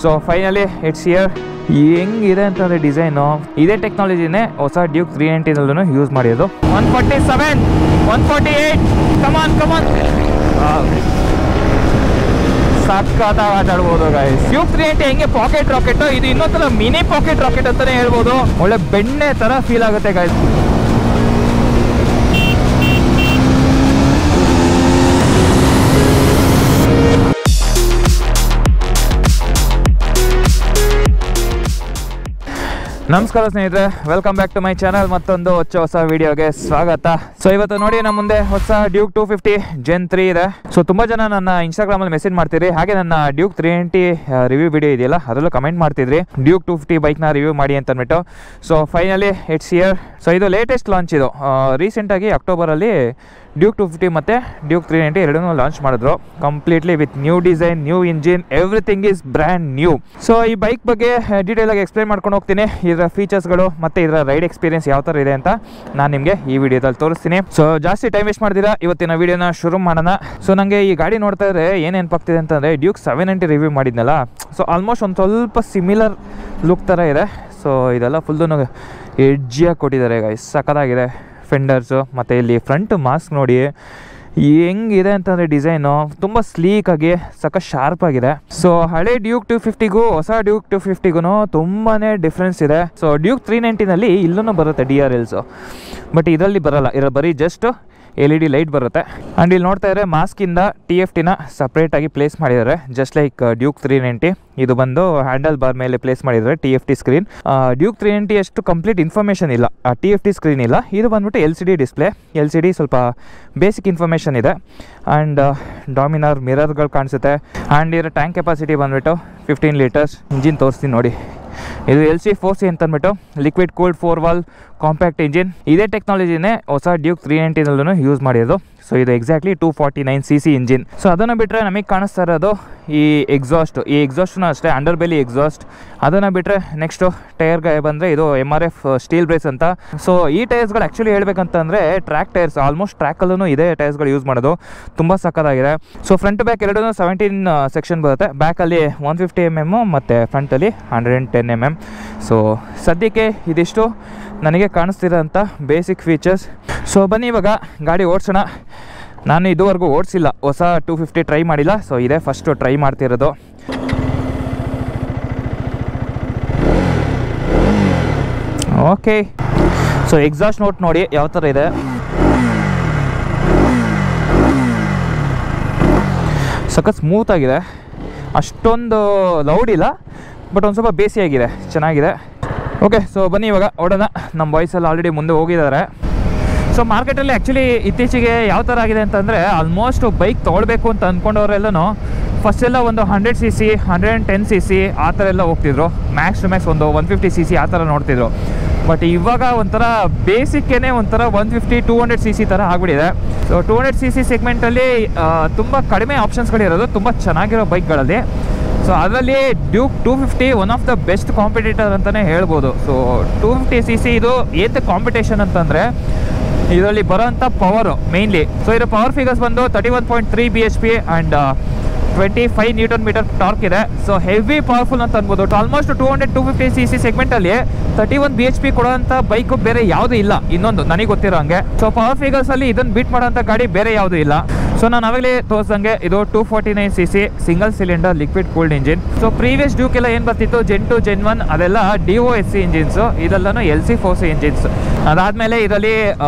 So finally it's here. ಹೆಂಗಿದೆ ಅಂತಂದರೆ design ಇದೇ ಟೆಕ್ನಾಲಜಿನೇ ಹೊಸ ಡ್ಯೂಕ್ 390ನಲ್ಲೂ ಯೂಸ್ ಮಾಡಿರೋದು. 147 148 ಕಮಾನ್ ಸಕ್ಕತ್ತಾಗಿ ಆಟ ಆಡ್ಬೋದು ಗೈಸ್. ಡ್ಯೂಕ್ 390 ಹೆಂಗೆ ಪಾಕೆಟ್ ರಾಕೆಟ್, ಇದು ಇನ್ನೊಂಥರ ಮಿನಿ ಪಾಕೆಟ್ ರಾಕೆಟ್ ಅಂತಾನೆ ಹೇಳ್ಬೋದು. ಒಳ್ಳೆ ಬೆಣ್ಣೆ ತರ ಫೀಲ್ ಆಗುತ್ತೆ ಗೈಸ್. ನಮಸ್ಕಾರ ಸ್ನೇಹಿತರೆ, welcome back to my channel. ಮತ್ತೊಂದು ಹೊಸ ವಿಡಿಯೋಗೆ ಸ್ವಾಗತ. ಸೊ ಇವತ್ತು ನೋಡಿ ನಮ್ಮ ಮುಂದೆ ಹೊಸ ಡ್ಯೂಕ್ 250 Gen 3 ಇದೆ. ಸೊ ತುಂಬ ಜನ ನನ್ನ ಇನ್ಸ್ಟಾಗ್ರಾಮಲ್ಲಿ ಮೆಸೇಜ್ ಮಾಡ್ತೀರಿ, ಹಾಗೆ ನನ್ನ ಡ್ಯೂಕ್ 390 ರಿವ್ಯೂ ವಿಡಿಯೋ ಇದೆಯಲ್ಲ ಅದರಲ್ಲೂ ಕಮೆಂಟ್ ಮಾಡ್ತಿದ್ರಿ ಡ್ಯೂಕ್ 250 ಬೈಕ್ನ ರಿವ್ಯೂ ಮಾಡಿ ಅಂತ ಅಂದ್ಬಿಟ್ಟು. So finally it's here. So ಇದು ಲೇಟೆಸ್ಟ್ ಲಾಂಚ್. ಇದು ರೀಸೆಂಟಾಗಿ ಅಕ್ಟೋಬರಲ್ಲಿ ಡ್ಯೂಕ್ 250 ಮತ್ತು ಡ್ಯೂಕ್ 390 ಎರಡನ್ನೂ ಲಾಂಚ್ ಮಾಡಿದ್ರು, completely with new design, new engine, everything is brand new. So ಈ ಬೈಕ್ ಬಗ್ಗೆ ಡೀಟೇಲಾಗಿ ಎಕ್ಸ್ಪ್ಲೈನ್ ಮಾಡ್ಕೊಂಡು ಹೋಗ್ತೀನಿ. ಇದರ ಫೀಚರ್ಸ್ಗಳು ಮತ್ತು ಇದರ ರೈಡ್ ಎಕ್ಸ್ಪೀರಿಯನ್ಸ್ ಯಾವ ಥರ ಇದೆ ಅಂತ ನಾನು ನಿಮಗೆ ಈ ವಿಡಿಯೋದಲ್ಲಿ ತೋರಿಸ್ತೀನಿ. ಸೊ ಜಾಸ್ತಿ ಟೈಮ್ ವೇಸ್ಟ್ ಮಾಡ್ತೀರಾ, ಇವತ್ತಿನ ವಿಡಿಯೋನ ಶುರು ಮಾಡೋಣ. ಸೊ ನನಗೆ ಈ ಗಾಡಿ ನೋಡ್ತಾ ಇದ್ರೆ ಏನು ನೆನಪಾಗ್ತಿದೆ ಅಂತಂದರೆ ಡ್ಯೂಕ್ 790 ರಿವ್ಯೂ ಮಾಡಿದ್ನಲ್ಲ, ಸೊ ಆಲ್ಮೋಸ್ಟ್ ಒಂದು ಸ್ವಲ್ಪ ಸಿಮಿಲರ್ ಲುಕ್ ಥರ ಇದೆ. ಸೊ ಇದೆಲ್ಲ ಫುಲ್ಲು ಎಡ್ಜಿಯಾಗಿ ಕೊಟ್ಟಿದ್ದಾರೆ ಗೈಸ್, ಸಕ್ಕತ್ತಾಗಿದೆ. ಫೆಂಡರ್ಸು ಮತ್ತು ಇಲ್ಲಿ ಫ್ರಂಟ್ ಮಾಸ್ಕ್ ನೋಡಿ ಹೆಂಗಿದೆ ಅಂತಂದರೆ ಡಿಸೈನು ತುಂಬ ಸ್ಲೀಕಾಗಿ ಸಖತ್ ಆಗಿದೆ. ಸೊ ಹಳೆ ಡ್ಯೂಕ್ 250ಗೂ ಹೊಸ ಡ್ಯೂಕ್ 250ಗೂ ತುಂಬಾ ಡಿಫ್ರೆನ್ಸ್ ಇದೆ. ಸೊ ಡ್ಯೂಕ್ 390ನಲ್ಲಿ ಇಲ್ಲೂ ಬರುತ್ತೆ DRLs, ಬಟ್ ಇದರಲ್ಲಿ ಬರಲ್ಲ. ಇದರಲ್ಲಿ ಬರೀ ಜಸ್ಟ್ LED ಲೈಟ್ ಬರುತ್ತೆ. ಆ್ಯಂಡ್ ಇಲ್ಲಿ ನೋಡ್ತಾ ಇದ್ರೆ ಮಾಸ್ಕಿಂದ TFTನ ಸಪ್ರೇಟಾಗಿ ಪ್ಲೇಸ್ ಮಾಡಿದ್ದಾರೆ, ಜಸ್ಟ್ ಲೈಕ್ ಡ್ಯೂಕ್ 390. ಇದು ಬಂದು ಹ್ಯಾಂಡಲ್ ಬಾರ್ ಮೇಲೆ ಪ್ಲೇಸ್ ಮಾಡಿದ್ದಾರೆ TFT ಸ್ಕ್ರೀನ್. ಡ್ಯೂಕ್ 390 ಅಷ್ಟು ಕಂಪ್ಲೀಟ್ ಇನ್ಫಾರ್ಮೇಷನ್ ಇಲ್ಲ, TFT ಸ್ಕ್ರೀನ್ ಇಲ್ಲ. ಇದು ಬಂದ್ಬಿಟ್ಟು LCD ಡಿಸ್ಪ್ಲೇ. LCD ಸ್ವಲ್ಪ ಬೇಸಿಕ್ ಇನ್ಫಾರ್ಮೇಷನ್ ಇದೆ. ಆ್ಯಂಡ್ ಡಾಮಿನಾರ್ ಮಿರರ್ಗಳು ಕಾಣಿಸುತ್ತೆ. ಆ್ಯಂಡ್ ಇದರ ಟ್ಯಾಂಕ್ ಕೆಪಾಸಿಟಿ ಬಂದ್ಬಿಟ್ಟು 15 ಲೀಟರ್ಸ್. ಇಂಜಿನ್ ತೋರಿಸ್ತೀನಿ ನೋಡಿ, ಇದು LC4C ಅಂತ ಅಂದ್ಬಿಟ್ಟು liquid cooled 4 valve compact engine. ಇದೇ ಟೆಕ್ನಾಲಜಿನೇ ಹೊಸ ಡ್ಯೂಕ್ 390ನಲ್ಲೂ ಯೂಸ್ ಮಾಡಿರೋದು. ಸೊ ಇದು ಎಕ್ಸಾಕ್ಟ್ಲಿ 249cc ಇಂಜಿನ್. ಸೊ ಅದನ್ನು ಬಿಟ್ಟರೆ ನಮಗೆ ಕಾಣಿಸ್ತಾ ಇರೋದು ಈ ಎಕ್ಸಾಸ್ಟ್ನೂ ಅಷ್ಟೇ, ಅಂಡರ್ ಬೆಲಿ ಎಕ್ಸಾಸ್ಟ್. ಅದನ್ನು ಬಿಟ್ಟರೆ ನೆಕ್ಸ್ಟು ಟೈರ್ಗೆ ಬಂದರೆ ಇದು MRF ಸ್ಟೀಲ್ ಬ್ರೇಸ್ ಅಂತ. ಸೊ ಈ ಟೈರ್ಸ್ಗಳು ಆ್ಯಕ್ಚುಲಿ ಹೇಳ್ಬೇಕಂತಂದರೆ ಟ್ರ್ಯಾಕ್ ಟೈರ್ಸ್, ಆಲ್ಮೋಸ್ಟ್ ಟ್ರ್ಯಾಕಲ್ಲೂ ಇದೇ ಟೈರ್ಸ್ಗಳು ಯೂಸ್ ಮಾಡೋದು, ತುಂಬ ಸಕ್ಕತ್ತಾಗಿದೆ. ಸೊ ಫ್ರಂಟ್ ಬ್ಯಾಕ್ ಎರಡೂ 17 ಸೆಕ್ಷನ್ ಬರುತ್ತೆ. ಬ್ಯಾಕಲ್ಲಿ 150 mm ಮತ್ತು ಫ್ರಂಟಲ್ಲಿ 110 mm. ಸೊ ಸದ್ಯಕ್ಕೆ ಇದಿಷ್ಟು ನನಗೆ ಕಾಣಿಸ್ತಿರೋಂಥ ಬೇಸಿಕ್ ಫೀಚರ್ಸ್. ಸೊ ಬನ್ನಿ ಇವಾಗ ಗಾಡಿ ಓಡಿಸೋಣ. ನಾನು ಇದುವರೆಗೂ ಓಡಿಸಿಲ್ಲ, ಹೊಸ 250 ಟ್ರೈ ಮಾಡಿಲ್ಲ. ಸೊ ಇದೇ ಫಸ್ಟು ಟ್ರೈ ಮಾಡ್ತಿರೋದು. ಓಕೆ, ಸೊ ಎಕ್ಸಾಸ್ಟ್ ನೋಟ್ ನೋಡಿ ಯಾವ ಥರ ಇದೆ. ಸಖತ್ ಸ್ಮೂತಾಗಿದೆ, ಅಷ್ಟೊಂದು ಲೌಡ್ ಇಲ್ಲ, ಬಟ್ ಒಂದು ಸ್ವಲ್ಪ ಬೇಸಿಯಾಗಿದೆ, ಚೆನ್ನಾಗಿದೆ. ಓಕೆ, ಸೊ ಬನ್ನಿ ಇವಾಗ ಓಡೋಣ. ನಮ್ಮ ಬಾಯ್ಸಲ್ಲಿ ಆಲ್ರೆಡಿ ಮುಂದೆ ಹೋಗಿದ್ದಾರೆ. ಸೊ ಮಾರ್ಕೆಟಲ್ಲಿ ಆ್ಯಕ್ಚುಲಿ ಇತ್ತೀಚೆಗೆ ಯಾವ ಥರ ಆಗಿದೆ ಅಂತಂದರೆ, ಆಲ್ಮೋಸ್ಟ್ ಬೈಕ್ ತೊಗೊಳ್ಬೇಕು ಅಂತ ಅಂದ್ಕೊಂಡವರೆಲ್ಲನೂ ಫಸ್ಟೆಲ್ಲ ಒಂದು 100cc 110cc ಆ ಥರ ಎಲ್ಲ ಹೋಗ್ತಿದ್ರು. ಮ್ಯಾಕ್ಸ್ ಟು ಮ್ಯಾಕ್ಸ್ ಒಂದು 150cc ಆ ಥರ ನೋಡ್ತಿದ್ರು. ಬಟ್ ಇವಾಗ ಒಂಥರ ಬೇಸಿಕ್ಕೇ ಒಂಥರ 150-200cc ಥರ ಆಗಿಬಿಟ್ಟಿದೆ. ಸೊ 200cc ಸೆಗ್ಮೆಂಟಲ್ಲಿ ತುಂಬ ಕಡಿಮೆ ಆಪ್ಷನ್ಸ್ಗಳಿರೋದು, ತುಂಬ ಚೆನ್ನಾಗಿರೋ ಬೈಕ್ಗಳಲ್ಲಿ. ಸೊ ಅದರಲ್ಲಿ Duke 250 one of the best competitor ಅಂತಲೇ ಹೇಳ್ಬೋದು. ಸೊ 250cc ಇದು ಏತ ಕಾಂಪಿಟೇಷನ್ ಅಂತಂದರೆ ಇದರಲ್ಲಿ ಬರೋಂಥ ಪವರು ಮೇಯ್ನ್ಲಿ. ಸೊ ಇದರ ಪವರ್ ಫಿಗರ್ಸ್ ಬಂದು 31.3 bhp ಆ್ಯಂಡ್ 25 Nm ಟಾರ್ಕ್ ಇದೆ. ಸೊ ಹೆವಿ ಪವರ್ಫುಲ್ ಅಂತ ಅನ್ಬೋದು. ಆಲ್ಮೋಸ್ಟ್ 200-250cc ಸೆಗ್ಮೆಂಟಲ್ಲಿ 31 bhp ಕೊಡೋಂಥ ಬೈಕು ಬೇರೆ ಯಾವುದೂ ಇಲ್ಲ, ಇನ್ನೊಂದು ನನಗೆ ಗೊತ್ತಿರೋ ಹಂಗೆ. ಸೊ ಪವರ್ ಫಿಗರ್ಸಲ್ಲಿ ಇದನ್ನು ಬೀಟ್ ಮಾಡೋಂಥ ಗಾಡಿ ಬೇರೆ ಯಾವುದೂ ಇಲ್ಲ. ಸೊ ನಾನು ಅವಾಗಲೇ ತೋರಿಸಂಗೆ ಇದು 249cc single cylinder liquid cooled engine. So previous Duke ಎಲ್ಲ ಏನು ಬರ್ತಿತ್ತು Gen 2 Gen 1 ಅದೆಲ್ಲ DOSC ಇಂಜಿನ್ಸು, ಇದೆಲ್ಲನೂ LC4C ಇಂಜಿನ್ಸ್. ಅದಾದಮೇಲೆ ಇದರಲ್ಲಿ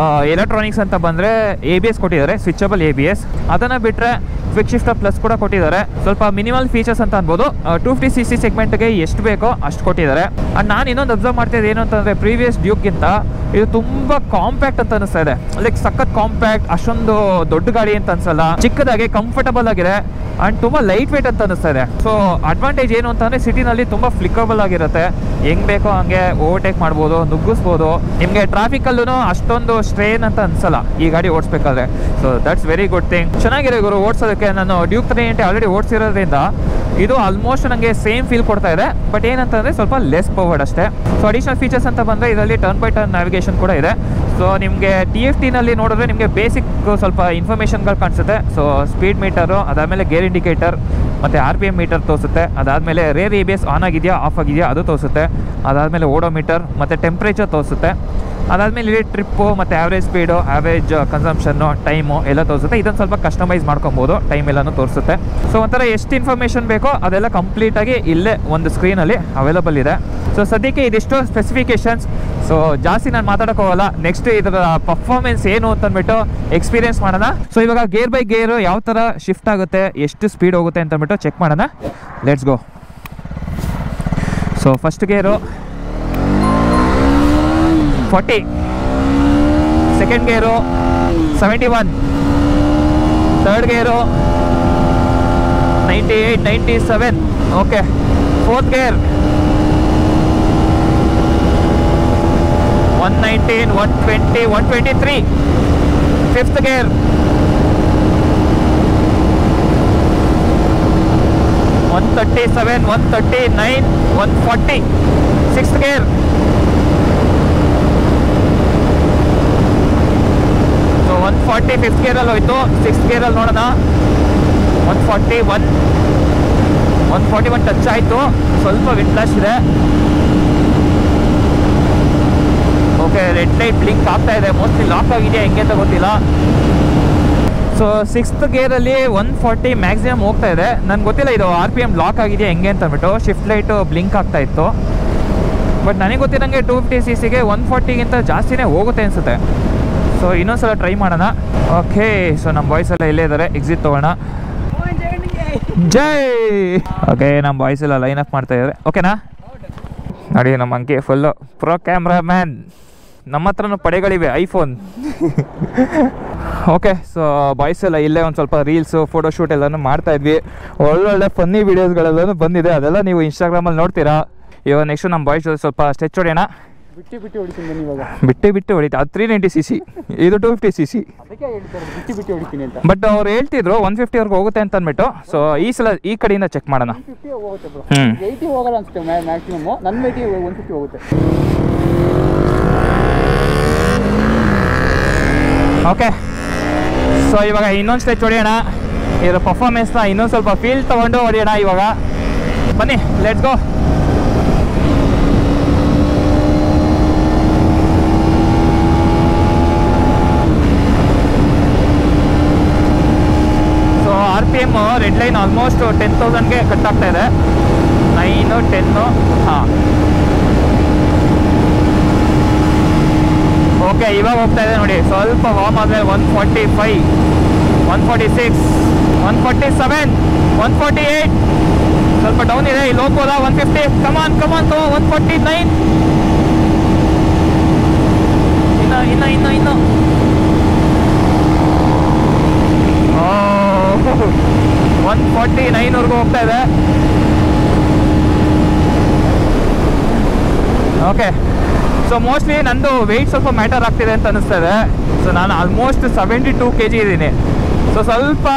ಎಲೆಕ್ಟ್ರಾನಿಕ್ಸ್ ಅಂತ ಬಂದರೆ ABS ಕೊಟ್ಟಿದ್ದಾರೆ, ಸ್ವಿಚಬಲ್ ABS. ಅದನ್ನು ಬಿಟ್ಟರೆ ಕ್ವಿಕ್ ಶಿಫ್ಟರ್ ಪ್ಲಸ್ ಕೂಡ ಕೊಟ್ಟಿದ್ದಾರೆ. ಸ್ವಲ್ಪ ಮಿನಿಮಲ್ ಫೀಚರ್ಸ್ ಅಂತ ಅನ್ಬೋದು. 250cc ಸೆಗ್ಮೆಂಟ್ಗೆ ಎಷ್ಟು ಬೇಕೋ ಅಷ್ಟು ಕೊಟ್ಟಿದ್ದಾರೆ. ಆ್ಯಂಡ್ ನಾನು ಇನ್ನೊಂದು ಅಬ್ಸರ್ವ್ ಮಾಡ್ತಿದ್ದೆ ಏನು ಅಂತಂದರೆ, ಪ್ರೀವಿಯಸ್ ಡ್ಯೂಕ್ಗಿಂತ ಇದು ತುಂಬ ಕಾಂಪ್ಯಾಕ್ಟ್ ಅಂತ ಅನಿಸ್ತಾ ಇದೆ. ಲೈಕ್ ಸಖತ್ ಕಾಂಪ್ಯಾಕ್ಟ್, ಅಷ್ಟೊಂದು ದೊಡ್ಡ ಗಾಡಿ ಅಂತ ಅನ್ಸಲ್ಲ, ಚಿಕ್ಕದಾಗಿ ಕಂಫರ್ಟಬಲ್ ಆಗಿದೆ ಆ್ಯಂಡ್ ತುಂಬ ಲೈಟ್ ವೇಟ್ ಅಂತ ಅನಿಸ್ತಾ ಇದೆ. ಸೊ ಅಡ್ವಾಂಟೇಜ್ ಏನು ಅಂತಂದರೆ ಸಿಟಿನಲ್ಲಿ ತುಂಬ ಫ್ಲಿಕಬಲ್ ಆಗಿರುತ್ತೆ, ಹೆಂಗೆ ಬೇಕೋ ಹಾಗೆ ಓವರ್ಟೇಕ್ ಮಾಡ್ಬೋದು, ನುಗ್ಗಿಸ್ಬೋದು. ನಿಮಗೆ ಟ್ರಾಫಿಕಲ್ಲೂ ಅಷ್ಟೊಂದು ಸ್ಟ್ರೇನ್ ಅಂತ ಅನ್ಸಲ್ಲ ಈ ಗಾಡಿ ಓಡಿಸ್ಬೇಕಾದ್ರೆ. So that's very good thing. ಚೆನ್ನಾಗಿದೆ ಗುರು ಓಡಿಸೋದಕ್ಕೆ. ನಾನು ಡ್ಯೂಕ್ 390 ಆಲ್ರೆಡಿ ಓಡಿಸಿರೋದ್ರಿಂದ ಇದು ಆಲ್ಮೋಸ್ಟ್ ನನಗೆ ಸೇಮ್ ಫೀಲ್ ಕೊಡ್ತಾ ಇದೆ. ಬಟ್ ಏನಂತಂದರೆ ಸ್ವಲ್ಪ ಲೆಸ್ ಪವರ್ಡ್ ಅಷ್ಟೇ. ಸೊ ಅಡಿಷನಲ್ ಫೀಚರ್ಸ್ ಅಂತ ಬಂದರೆ ಇದರಲ್ಲಿ ಟರ್ನ್ ಬೈ ಟರ್ನ್ ನ್ಯಾವಿಗೇಷನ್ ಕೂಡ ಇದೆ. ಸೊ ನಿಮಗೆ TFTನಲ್ಲಿ ನೋಡಿದ್ರೆ ನಿಮಗೆ ಬೇಸಿಕ್ ಸ್ವಲ್ಪ ಇನ್ಫಾರ್ಮೇಷನ್ಗಳು ಕಾಣಿಸುತ್ತೆ. ಸೊ ಸ್ಪೀಡ್ ಮೀಟರು, ಅದಾದಮೇಲೆ ಗೇರ್ ಇಂಡಿಕೇಟರ್, ಮತ್ತು RPM ಮೀಟರ್ ತೋರಿಸುತ್ತೆ. ಅದಾದಮೇಲೆ ರೇರ್ ABS ಆನ್ ಆಗಿದೆಯಾ ಆಫ್ ಆಗಿದೆಯಾ ಅದು ತೋರಿಸುತ್ತೆ. ಅದಾದಮೇಲೆ ಓಡೋಮೀಟರ್ ಮತ್ತು ಟೆಂಪ್ರೇಚರ್ ತೋರಿಸುತ್ತೆ. ಅದಾದಮೇಲೆ ಇಲ್ಲಿ ಟ್ರಿಪ್ಪು ಮತ್ತು ಆ್ಯಾವ್ರೇಜ್ ಸ್ಪೀಡು, ಆ್ಯಾವ್ರೇಜ್ ಕನ್ಸಂಪ್ಷನ್ನು, ಟೈಮು ಎಲ್ಲ ತೋರಿಸುತ್ತೆ. ಇದನ್ನು ಸ್ವಲ್ಪ ಕಸ್ಟಮೈಸ್ ಮಾಡ್ಕೊಬೋದು, ಟೈಮ್ ಎಲ್ಲನೂ ತೋರಿಸುತ್ತೆ. ಸೊ ಒಂಥರ ಎಷ್ಟು ಇನ್ಫಾರ್ಮೇಷನ್ ಬೇಕೋ ಅದೆಲ್ಲ ಕಂಪ್ಲೀಟಾಗಿ ಇಲ್ಲೇ ಒಂದು ಸ್ಕ್ರೀನಲ್ಲಿ ಅವೈಲಬಲ್ ಇದೆ. ಸೊ ಸದ್ಯಕ್ಕೆ ಇದಿಷ್ಟು ಸ್ಪೆಸಿಫಿಕೇಷನ್ಸ್. ಸೊ ಜಾಸ್ತಿ ನಾನು ಮಾತಾಡೋಕೆ ಹೋಗಲ್ಲ. ನೆಕ್ಸ್ಟ್ ಇದರ ಪರ್ಫಾರ್ಮೆನ್ಸ್ ಏನು ಅಂತಂದ್ಬಿಟ್ಟು ಎಕ್ಸ್ಪೀರಿಯನ್ಸ್ ಮಾಡೋಣ. ಸೊ ಇವಾಗ ಗೇರ್ ಬೈ ಗೇರು ಯಾವ ಥರ ಶಿಫ್ಟ್ ಆಗುತ್ತೆ, ಎಷ್ಟು ಸ್ಪೀಡ್ ಹೋಗುತ್ತೆ ಅಂತಂದ್ಬಿಟ್ಟು ಚೆಕ್ ಮಾಡೋಣ. Let's go. ಸೊ ಫಸ್ಟ್ ಗೇರು 40, ಸೆಕೆಂಡ್ ಗೇರು 71, third gear 98, 97. Okay, fourth gear 119, 120, 123. Fifth gear 137, 139, 140. Sixth gear 140. Fifth ಗೇರಲ್ಲಿ ಹೋಯ್ತು. ಸಿಕ್ಸ್ತ್ ಗೇರಲ್ಲಿ ನೋಡೋಣ. 141, 141 ಟಚ್ ಆಯಿತು. ಸ್ವಲ್ಪ ವಿಂಡ್ ಫ್ಲಾಶ್ ಇದೆ. ಓಕೆ, ರೆಡ್ ಲೈಟ್ ಬ್ಲಿಂಕ್ ಆಗ್ತಾ ಇದೆ. ಮೋಸ್ಟ್ಲಿ ಲಾಕ್ ಆಗಿದೆಯಾ ಹೆಂಗೆ ಅಂತ ಗೊತ್ತಿಲ್ಲ. ಸೊ ಸಿಕ್ಸ್ತ್ ಗೇರಲ್ಲಿ 140 ಮ್ಯಾಕ್ಸಿಮಮ್ ಹೋಗ್ತಾ ಇದೆ. ನನಗೆ ಗೊತ್ತಿಲ್ಲ ಇದು RPM ಲಾಕ್ ಆಗಿದೆಯಾ ಹೆಂಗೆ ಅಂತ ಅಂದ್ಬಿಟ್ಟು. ಶಿಫ್ಟ್ ಲೈಟು ಬ್ಲಿಂಕ್ ಆಗ್ತಾ ಇತ್ತು. ಬಟ್ ನನಗೆ ಗೊತ್ತಿರಂಗೆ 250cc 140ಗಿಂತ ಜಾಸ್ತಿನೇ ಹೋಗುತ್ತೆ ಅನಿಸುತ್ತೆ. ಸೊ ಇನ್ನೊಂದ್ಸಲ ಟ್ರೈ ಮಾಡೋಣ. ಓಕೆ, ಸೊ ನಮ್ಮ ಬಾಯ್ಸ್ ಎಲ್ಲ ಇಲ್ಲೇ ಇದ್ದಾರೆ. ಎಕ್ಸಿಟ್ ತೊಗೋಣ. ಜೈ. ಓಕೆ, ನಮ್ಮ ಬಾಯ್ಸ್ ಎಲ್ಲ ಲೈನ್ ಅಪ್ ಮಾಡ್ತಾ ಇದ್ದಾರೆ. ಓಕೆನಾ? ನೋಡಿ ನಮ್ಮ ಅಂಕಿ ಫುಲ್ಲು ಪ್ರೋ ಕ್ಯಾಮ್ರಾ ಮ್ಯಾನ್. ನಮ್ಮ ಹತ್ರನೂ ಪಡೆಗಳಿವೆ, ಐಫೋನ್. ಓಕೆ, ಸೊ ಬಾಯ್ಸ್ ಎಲ್ಲ ಇಲ್ಲೇ ಒಂದು ಸ್ವಲ್ಪ ರೀಲ್ಸು, ಫೋಟೋಶೂಟ್ ಎಲ್ಲನೂ ಮಾಡ್ತಾಯಿದ್ವಿ. ಒಳ್ಳೊಳ್ಳೆ ಫನ್ನಿ ವೀಡಿಯೋಸ್ಗಳೆಲ್ಲನೂ ಬಂದಿದೆ. ಅದೆಲ್ಲ ನೀವು ಇನ್ಸ್ಟಾಗ್ರಾಮಲ್ಲಿ ನೋಡ್ತೀರಾ. ಇವಾಗ ನೆಕ್ಸ್ಟು ನಮ್ಮ ಬಾಯ್ಸ್ ಸ್ವಲ್ಪ ಸ್ಟೆಚ್ ಹೊಡೆಯೋಣ. ಬಿಟ್ಟು ಹೊಡಿತೀನಿ ಇವಾಗ. ಬಿಟ್ಟು ಹೊಡಿತಾ. ಅದು 390cc, ಇದು 250cc. ಅದಕ್ಕೆ ಹೇಳ್ತಾರೆ ಬಿಟ್ಟು ಹೊಡಿತೀನಿ ಅಂತ. ಬಟ್ ಅವ್ರು ಹೇಳ್ತಿದ್ರು 150ವರೆಗೂ ಹೋಗುತ್ತೆ ಅಂತ ಅಂದ್ಬಿಟ್ಟು. ಸೊ ಈ ಸಲ ಈ ಕಡೆಯಿಂದ ಚೆಕ್ ಮಾಡೋಣ. 150 ಹೋಗುತ್ತೆ ಬ್ರೋ. 80 ಹೋಗಲ್ಲ ಅನ್ಸುತ್ತೆ ಮ್ಯಾಕ್ಸಿಮಮ್. ನನ್ನ ವೇಟಿ 150 ಹೋಗುತ್ತೆ. ಓಕೆ, ಸೊ ಇವಾಗ ಇನ್ನೊಂದು ಸ್ಟೆಚ್ ಹೊಡೆಯೋಣ. ಇದರ ಪರ್ಫಾರ್ಮೆನ್ಸ್ನ ಇನ್ನೊಂದು ಸ್ವಲ್ಪ ಫೀಲ್ ತೊಗೊಂಡು ಹೊಡೆಯೋಣ. ಇವಾಗ ಬನ್ನಿ, let's go. RPM red line almost 10,000ಗೆ ಕಟ್ ಆಗ್ತಾ ಇದೆ. 9, 10. ಹಾಂ, ಓಕೆ, ಇವಾಗ ಹೋಗ್ತಾ ಇದೆ ನೋಡಿ. ಸ್ವಲ್ಪ ವಾರ್ಮ್ ಆದಮೇಲೆ 145, 146, 147, 148. ಸ್ವಲ್ಪ ಡೌನ್ ಇದೆ. ಇಲ್ಲಿ ಹೋಗ್ಬೋದಾ? 150. ಕಮಾನ್ 149. ಇನ್ನು 149ವರೆಗೂ ಹೋಗ್ತಾ ಇದೆ. ಓಕೆ, ಸೊ ಮೋಸ್ಟ್ಲಿ ನಂದು ವೆಯ್ಟ್ ಸ್ವಲ್ಪ ಮ್ಯಾಟರ್ ಆಗ್ತಿದೆ ಅಂತ ಅನಿಸ್ತಾ ಇದೆ. ಸೊ ನಾನು ಆಲ್ಮೋಸ್ಟ್ 72 kg ಇದ್ದೀನಿ. ಸೊ ಸ್ವಲ್ಪ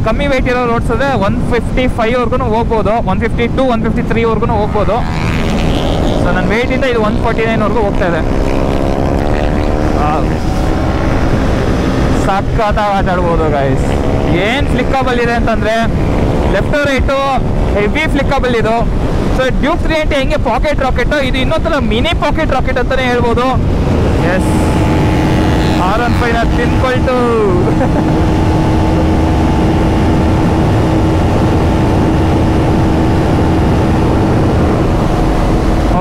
ಕಮ್ಮಿ ವೆಯ್ಟ್ ಇರೋ ರೋಡ್ಸದೆ 155ವರೆಗೂ ಹೋಗ್ಬೋದು. 152, 153ವರೆಗೂ ಹೋಗ್ಬೋದು. ಸೊ ನನ್ನ ವೆಯ್ಟಿಂದ ಇದು 149ವರೆಗೂ ಹೋಗ್ತಾ ಇದೆ. ಸಕ್ಕತ್ತಾಗಿ ಆಟಾಡ್ಬೋದು ಗೈಸ್. ಏನು ಫ್ಲಿಕ್ಕಬಲ್ ಇದೆ ಅಂತಂದರೆ ಲೆಫ್ಟ್ ರೈಟು ಹೆವಿ ಫ್ಲಿಕ್ಕಬಲ್ ಇದು. ಸೊ ಡ್ಯೂಕ್ 380 ಹೆಂಗೆ ಪಾಕೆಟ್ ರಾಕೆಟು, ಇದು ಇನ್ನೊಂಥರ ಮಿನಿ ಪಾಕೆಟ್ ರಾಕೆಟ್ ಅಂತಲೇ ಹೇಳ್ಬೋದು. S, R15 ತಿನ್ಕೊಳ್ತು.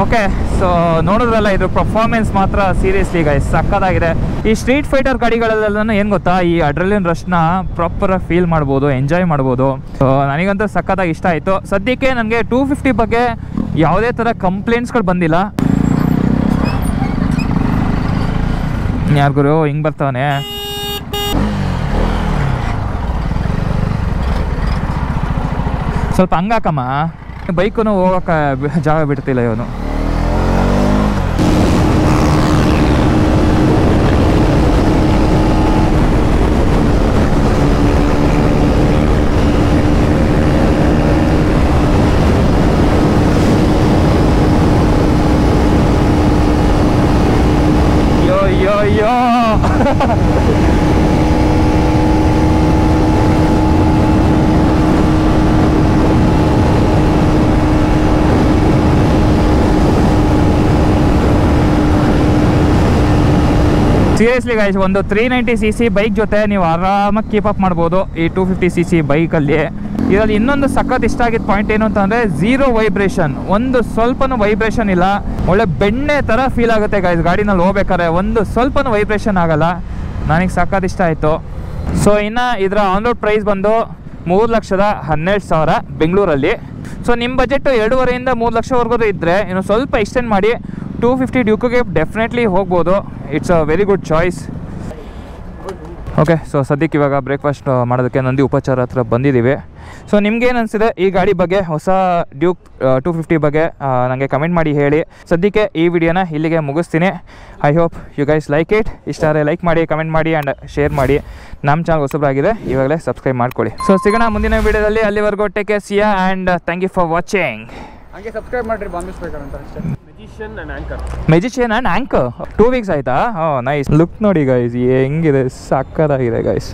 ಓಕೆ, ಸೊ ನೋಡಿದ್ರಲ್ಲ, ಇದ್ರ ಪರ್ಫಾರ್ಮೆನ್ಸ್ ಮಾತ್ರ ಸೀರಿಯಸ್ಲಿ ಗೈಸ್ ಸಕ್ಕತ್ತಾಗಿದೆ. ಈ ಸ್ಟ್ರೀಟ್ ಫೈಟರ್ ಗಾಡಿಗಳೆಲ್ಲ ಏನು ಗೊತ್ತಾ, ಈ ಅಡ್ರೆಲಿನ್ ರಶ್ನ ಪ್ರಾಪರಾಗಿ ಫೀಲ್ ಮಾಡ್ಬೋದು, ಎಂಜಾಯ್ ಮಾಡ್ಬೋದು. ಸೊ ನನಗಂತೂ ಸಕ್ಕತ್ತಾಗಿ ಇಷ್ಟ ಆಯಿತು. ಸದ್ಯಕ್ಕೆ ನನಗೆ 250 ಬಗ್ಗೆ ಯಾವುದೇ ಥರ ಕಂಪ್ಲೇಂಟ್ಸ್ಗಳು ಬಂದಿಲ್ಲ. ಯಾರಿಗೂ ಹಿಂಗೆ ಬರ್ತಾವನೆ. ಸ್ವಲ್ಪ ಹಂಗಾಕಮ್ಮ, ಬೈಕು ಹೋಗೋಕೆ ಜಾಗ ಬಿಡ್ತಿಲ್ಲ ಇವನು. ಅಯ್ಯೋ ಸೀರಿಯಸ್ಲಿ ಗೈಸ್, ಒಂದು 390cc ಬೈಕ್ ಜೊತೆ ನೀವು ಆರಾಮಾಗಿ ಕೀಪ್ ಅಪ್ ಮಾಡ್ಬೋದು ಈ 250cc ಬೈಕಲ್ಲಿ. ಇದರಲ್ಲಿ ಇನ್ನೊಂದು ಸಖತ್ ಇಷ್ಟ ಆಗಿದ್ದ ಪಾಯಿಂಟ್ ಏನು ಅಂತಂದರೆ ಝೀರೋ ವೈಬ್ರೇಷನ್. ಒಂದು ಸ್ವಲ್ಪನೂ ವೈಬ್ರೇಷನ್ ಇಲ್ಲ. ಒಳ್ಳೆ ಬೆಣ್ಣೆ ಥರ ಫೀಲ್ ಆಗುತ್ತೆ ಗೈಸ್ ಗಾಡಿನಲ್ಲಿ ಹೋಗ್ಬೇಕಾದ್ರೆ. ಒಂದು ಸ್ವಲ್ಪನೂ ವೈಬ್ರೇಷನ್ ಆಗಲ್ಲ. ನನಗೆ ಸಖತ್ ಇಷ್ಟ ಆಯಿತು. ಸೊ ಇನ್ನು ಇದರ ಆನ್ ರೋಡ್ ಪ್ರೈಸ್ ಬಂದು 3,12,000 ಬೆಂಗಳೂರಲ್ಲಿ. ಸೊ ನಿಮ್ಮ ಬಜೆಟ್ 2.5 3 ಲಕ್ಷವರೆಗೂ ಇದ್ದರೆ ಇನ್ನು ಸ್ವಲ್ಪ ಎಕ್ಸ್ಟೆಂಡ್ ಮಾಡಿ 250 ಡ್ಯೂಕ್ಗೆ ಡೆಫಿನೆಟ್ಲಿ ಹೋಗ್ಬೋದು. It's a very good choice. Okay, so ಸದ್ಯಕ್ಕೆ ಇವಾಗ ಬ್ರೇಕ್ಫಾಸ್ಟ್ ಮಾಡೋದಕ್ಕೆ ನಂದಿ ಉಪಚಾರ ಹತ್ರ ಬಂದಿದ್ದೀವಿ. ಸೊ ನಿಮ್ಗೇನು ಅನಿಸಿದೆ ಈ ಗಾಡಿ ಬಗ್ಗೆ, ಹೊಸ ಡ್ಯೂಕ್ 250 ಬಗ್ಗೆ ನನಗೆ ಕಮೆಂಟ್ ಮಾಡಿ ಹೇಳಿ. ಸದ್ಯಕ್ಕೆ ಈ ವಿಡಿಯೋನ ಇಲ್ಲಿಗೆ ಮುಗಿಸ್ತೀನಿ. I hope you guys like it. ಇಷ್ಟ ಆದರೆ ಲೈಕ್ ಮಾಡಿ, ಕಮೆಂಟ್ ಮಾಡಿ ಆ್ಯಂಡ್ ಶೇರ್ ಮಾಡಿ. ನಮ್ಮ ಚಾನಲ್ ಹೊಸಬರಾಗಿದೆ, ಇವಾಗಲೇ ಸಬ್ಸ್ಕ್ರೈಬ್ ಮಾಡ್ಕೊಳ್ಳಿ. ಸೊ ಸಿಗೋಣ ಮುಂದಿನ ವೀಡಿಯೋದಲ್ಲಿ. ಅಲ್ಲಿವರೆಗೂ take care, see ya and thank you for watching. ಹಂಗೆ ಸಬ್ಸ್ಕ್ರೈಬ್ ಮಾಡಿರಿ ಬಾಂಬಿಸ್ಬೇಕಂತ ಅಷ್ಟೇ. ಮೆಜಿಷಿಯನ್ ಆ್ಯಂಡ್ ಆ್ಯಂಕರ್ 2 ವೀಕ್ಸ್ ಆಯಿತಾ? ನೈಸ್. ಲುಕ್ ನೋಡಿ ಗೈಸ್, ಹೆಂಗಿದೆ, ಸಕ್ಕತ್ತಾಗಿದೆ ಗೈಸ್.